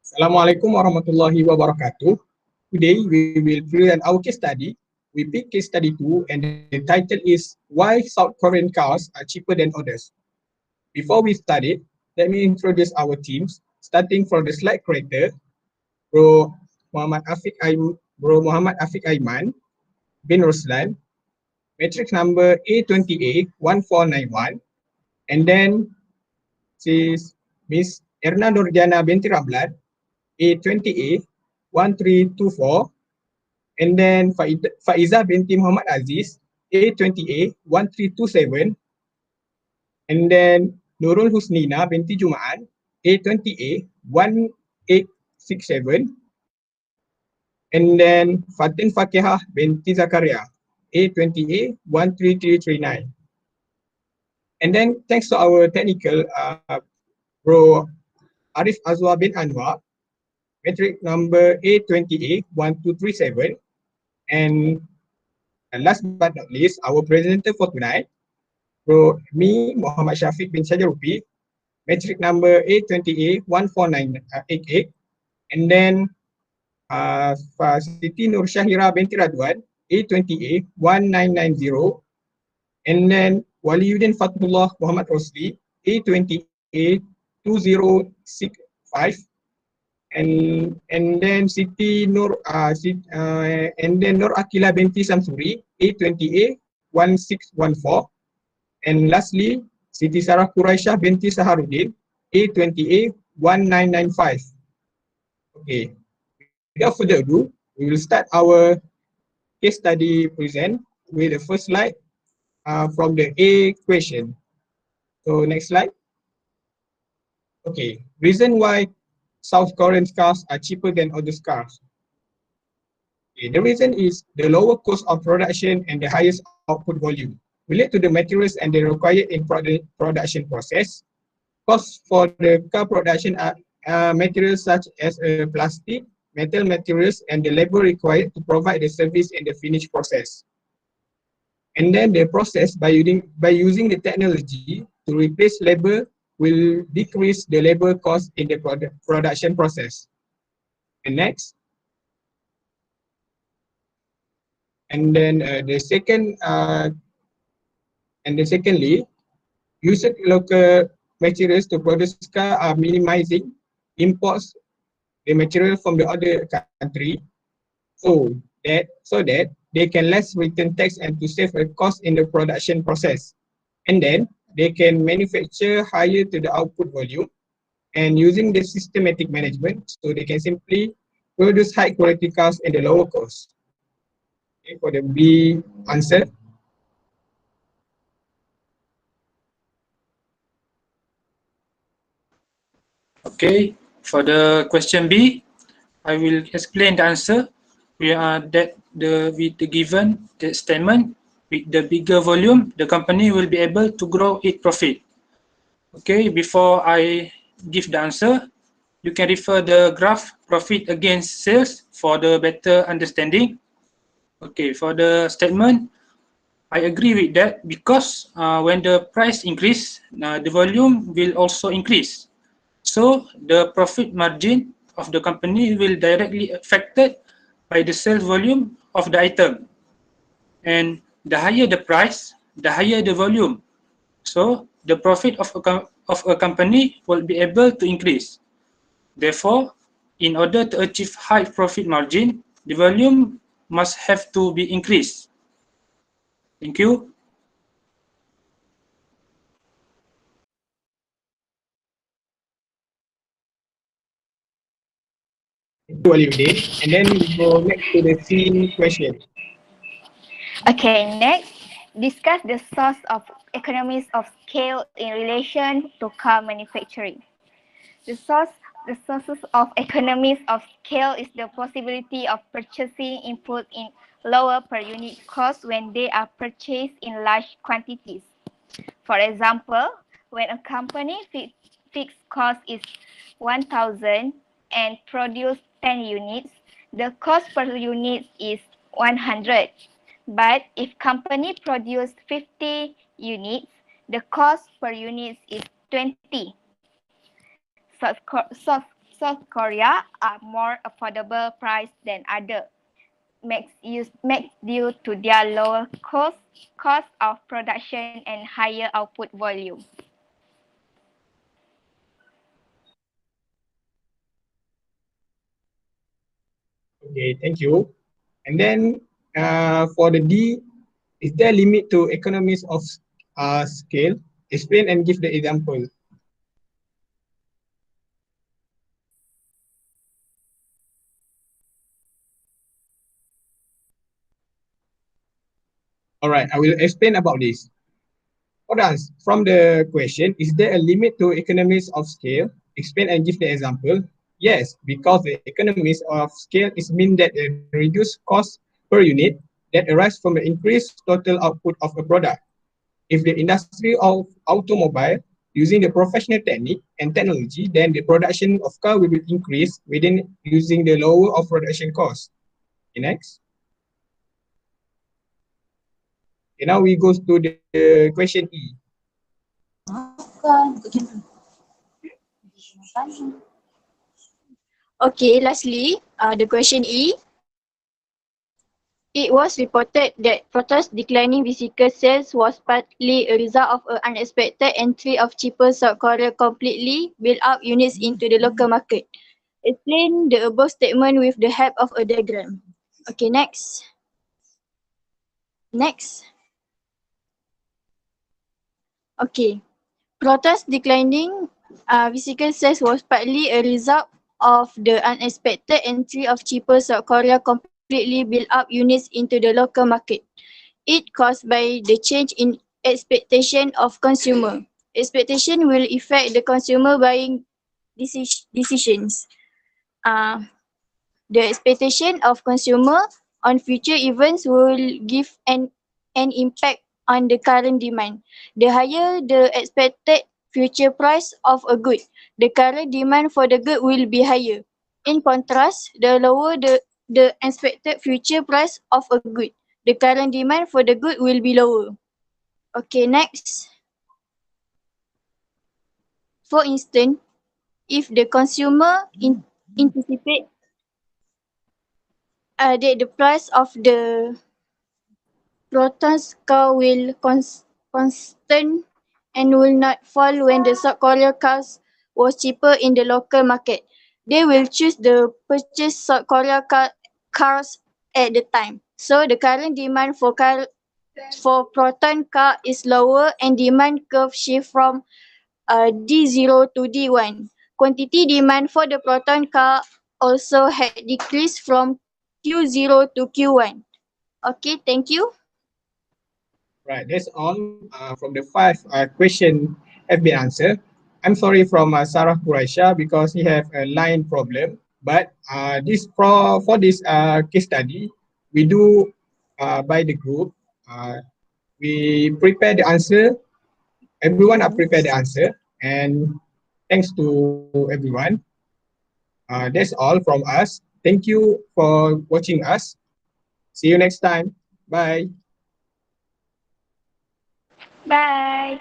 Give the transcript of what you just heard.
Assalamualaikum warahmatullahi wabarakatuh. Today we will present our case study. We pick case study 2 and the title is Why South Korean Cars Are Cheaper Than Others. Before we start it, let me introduce our teams, starting from the slide creator, Bro Muhammad Afiq Aiman bin Ruslan, matrix number A20A1491, and then she's Miss Erna Nurjana binti Ramlan, A20A1324, and then Faiza binti Muhammad Aziz, A20A1327, and then Nurul Husnina binti Jumaan, A20A1867, and then Fatin Fakihah binti Zakaria, A20A13339. And then thanks to our technical, Bro Arif Azwa bin Anwar, matrix number A20A1237, and last but not least, our presenter for tonight, Bro me, Muhammad Shafiq bin Shajarupi, matrix number A20A14988, and then Siti Nur Syahira binti Radwan, A20A1990, and then Waliuddin Fatullah Muhammad Rosli, A20A2065, and then Siti Nur and then Nur Akila binti Samsuri, A20A1614, and lastly Siti Sarah Quraisyah binti Saharuddin, A20A1995. Okay, without further ado, we will start our case study present with the first slide from the A question. So next slide. Okay, reason why South Korean cars are cheaper than other cars. Okay, the reason is the lower cost of production and the highest output volume relate to the materials and the required in production process. Costs for the car production are materials such as plastic, metal materials, and the labor required to provide the service in the finished process. And then the process by using the technology to replace labor will decrease the labor cost in the production process. And next. And then secondly, using local materials to produce car are minimizing imports the material from the other country, so that they can less return tax and to save a cost in the production process. And then they can manufacture higher to the output volume and using the systematic management, so they can simply produce high quality cars and the lower cost. Okay, for the B answer. Okay, for the question B, I will explain the answer. We are that with the given the statement, with the bigger volume, the company will be able to grow its profit. Okay, before I give the answer, you can refer the graph profit against sales for the better understanding. Okay, for the statement, I agree with that because when the price increase, the volume will also increase. So the profit margin of the company will directly affected by the sales volume of the item. And the higher the price, the higher the volume. So the profit of a company will be able to increase. Therefore, in order to achieve high profit margin, the volume must have to be increased. Thank you. And then we go next to the C question. Okay, next, discuss the source of economies of scale in relation to car manufacturing. The sources of economies of scale is the possibility of purchasing input in lower per unit cost when they are purchased in large quantities. For example, when a company fixed cost is 1,000 and produce 10 units, the cost per unit is 100. But if company produce 50 units, the cost per unit is 20. South Korea are more affordable price than other, makes due to their lower cost of production and higher output volume. Okay, thank you. And then for the D, is there a limit to economies of scale? Explain and give the example. All right, I will explain about this. For us, from the question, is there a limit to economies of scale? Explain and give the example. Yes, because the economies of scale is mean that the reduced cost per unit that arise from the increased total output of a product. If the industry of automobile using the professional technique and technology, then the production of car will be increased within using the lower of production cost. Okay, next. Okay, now we go to the question E. Okay, lastly, the question E. It was reported that Proton's declining vehicle sales was partly a result of an unexpected entry of cheaper South Korea completely built-up units into the local market. Explain the above statement with the help of a diagram. Okay, next. Okay. Proton's declining vehicle sales was partly a result of the unexpected entry of cheaper South Korea completely built-up units into the local market. It caused by the change in expectation of consumer. Expectation will affect the consumer buying decisions. The expectation of consumer on future events will give an impact on the current demand. The higher the expected future price of a good, the current demand for the good will be higher. In contrast, the lower the expected future price of a good, the current demand for the good will be lower. Okay, next. For instance, if the consumer anticipate that the price of the Proton's car will constant and will not fall when the South Korea cars was cheaper in the local market. They will choose the purchase South Korea cars at the time. So the current demand for Proton car is lower and demand curve shift from D0 to D1. Quantity demand for the Proton car also had decreased from Q0 to Q1. Okay, thank you. Right, that's all from the 5 question have been answered. I'm sorry from Sarah Quraisha because he have a line problem. But for this case study, we do by the group. We prepare the answer. Everyone are prepared the answer, and thanks to everyone. That's all from us. Thank you for watching us. See you next time. Bye. Bye.